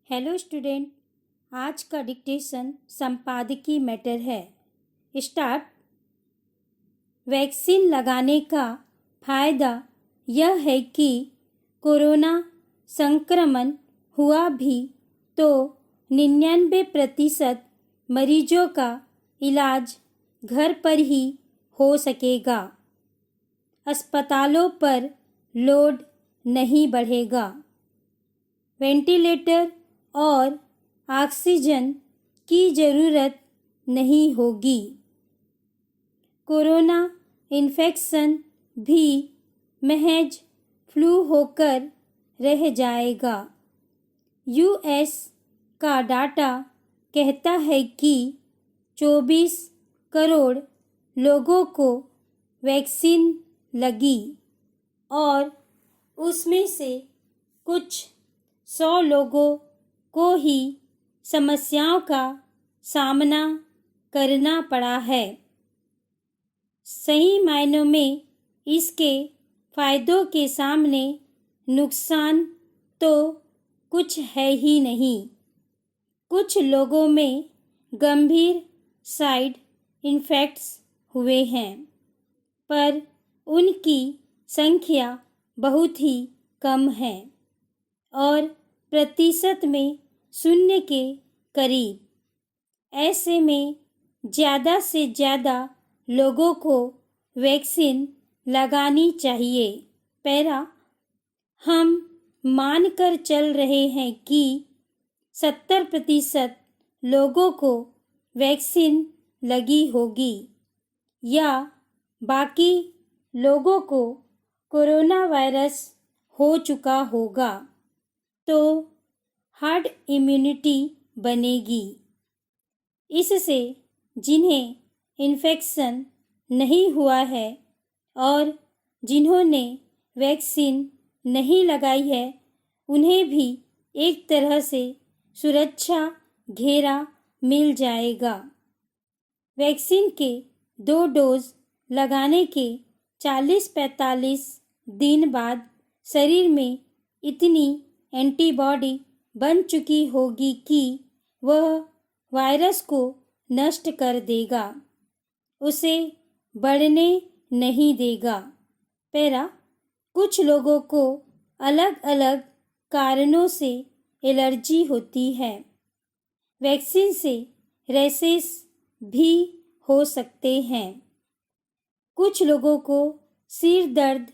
Hello student, आज का dictation संपादकीय मैटर है। स्टार्ट। वैक्सीन लगाने का फायदा यह है कि कोरोना संक्रमण हुआ भी तो 99% मरीजों का इलाज घर पर ही हो सकेगा। अस्पतालों पर लोड नहीं बढ़ेगा। वेंटिलेटर और ऑक्सीजन की ज़रूरत नहीं होगी। कोरोना इन्फेक्शन भी महज फ्लू होकर रह जाएगा। यूएस का डाटा कहता है कि 24 करोड़ लोगों को वैक्सीन लगी और उसमें से कुछ 100 लोगों को ही समस्याओं का सामना करना पड़ा है। सही मायनों में इसके फायदों के सामने नुकसान तो कुछ है ही नहीं। कुछ लोगों में गंभीर साइड इफ़ेक्ट्स हुए हैं, पर उनकी संख्या बहुत ही कम है और प्रतिशत में 0 के करीब। ऐसे में ज़्यादा से ज़्यादा लोगों को वैक्सीन लगानी चाहिए। पैरा, हम मानकर चल रहे हैं कि 70% लोगों को वैक्सीन लगी होगी या बाकी लोगों को कोरोना वायरस हो चुका होगा, तो हर्ड इम्यूनिटी बनेगी। इससे जिन्हें इन्फेक्शन नहीं हुआ है और जिन्होंने वैक्सीन नहीं लगाई है, उन्हें भी एक तरह से सुरक्षा घेरा मिल जाएगा। वैक्सीन के 2 डोज लगाने के 40-45 दिन बाद शरीर में इतनी एंटीबॉडी बन चुकी होगी कि वह वायरस को नष्ट कर देगा, उसे बढ़ने नहीं देगा। पैरा, कुछ लोगों को अलग अलग कारणों से एलर्जी होती है। वैक्सीन से रैशेस भी हो सकते हैं। कुछ लोगों को सिर दर्द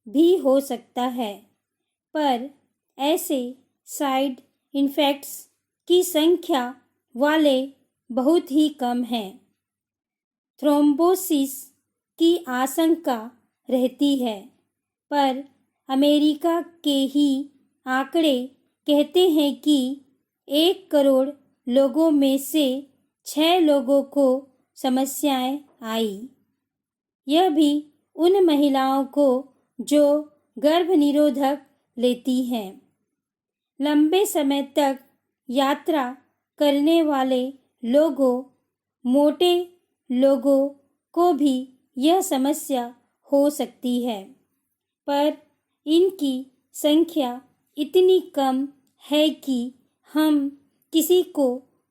भी हो सकता है, पर ऐसे साइड इफ़ेक्ट्स की संख्या वाले बहुत ही कम हैं। थ्रोम्बोसिस की आशंका रहती है, पर अमेरिका के ही आंकड़े कहते हैं कि 1 करोड़ लोगों में से 6 लोगों को समस्याएं आई। यह भी उन महिलाओं को जो गर्भ निरोधक लेती हैं। लंबे समय तक यात्रा करने वाले लोगों, मोटे लोगों को भी यह समस्या हो सकती है, पर इनकी संख्या इतनी कम है कि हम किसी को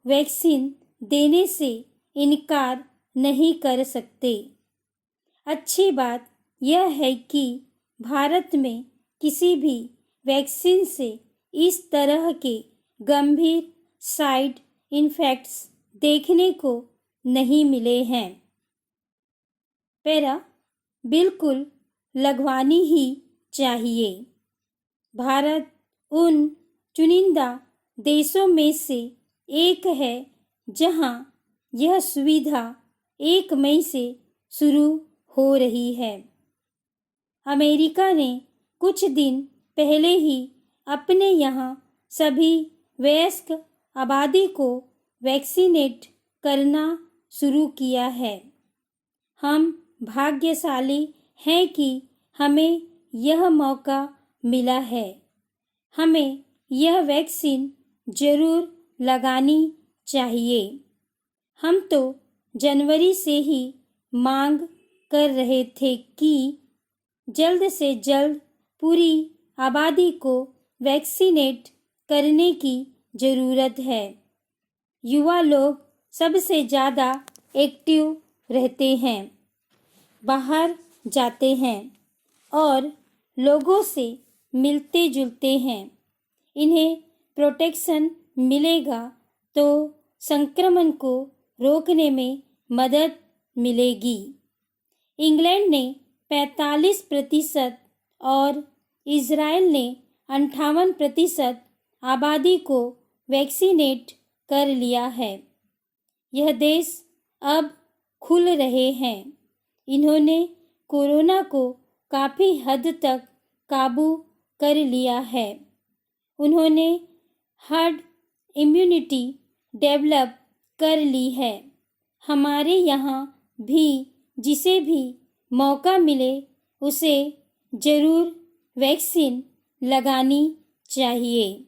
वैक्सीन देने से इनकार नहीं कर सकते। अच्छी बात यह है कि भारत में किसी भी वैक्सीन से इस तरह के गंभीर साइड इफ़ेक्ट्स देखने को नहीं मिले हैं। पैरा, बिल्कुल लगवानी ही चाहिए। भारत उन चुनिंदा देशों में से एक है जहां यह सुविधा 1 मई से शुरू हो रही है। अमेरिका ने कुछ दिन पहले ही अपने यहाँ सभी वयस्क आबादी को वैक्सीनेट करना शुरू किया है। हम भाग्यशाली हैं कि हमें यह मौका मिला है। हमें यह वैक्सीन जरूर लगानी चाहिए। हम तो जनवरी से ही मांग कर रहे थे कि जल्द से जल्द पूरी आबादी को वैक्सीनेट करने की ज़रूरत है। युवा लोग सबसे ज़्यादा एक्टिव रहते हैं, बाहर जाते हैं और लोगों से मिलते जुलते हैं। इन्हें प्रोटेक्शन मिलेगा तो संक्रमण को रोकने में मदद मिलेगी। इंग्लैंड ने 45% और इज़राइल ने 58% आबादी को वैक्सीनेट कर लिया है। यह देश अब खुल रहे हैं। इन्होंने कोरोना को काफ़ी हद तक काबू कर लिया है। उन्होंने हर्ड इम्यूनिटी डेवलप कर ली है। हमारे यहाँ भी जिसे भी मौका मिले उसे ज़रूर वैक्सीन लगानी चाहिए।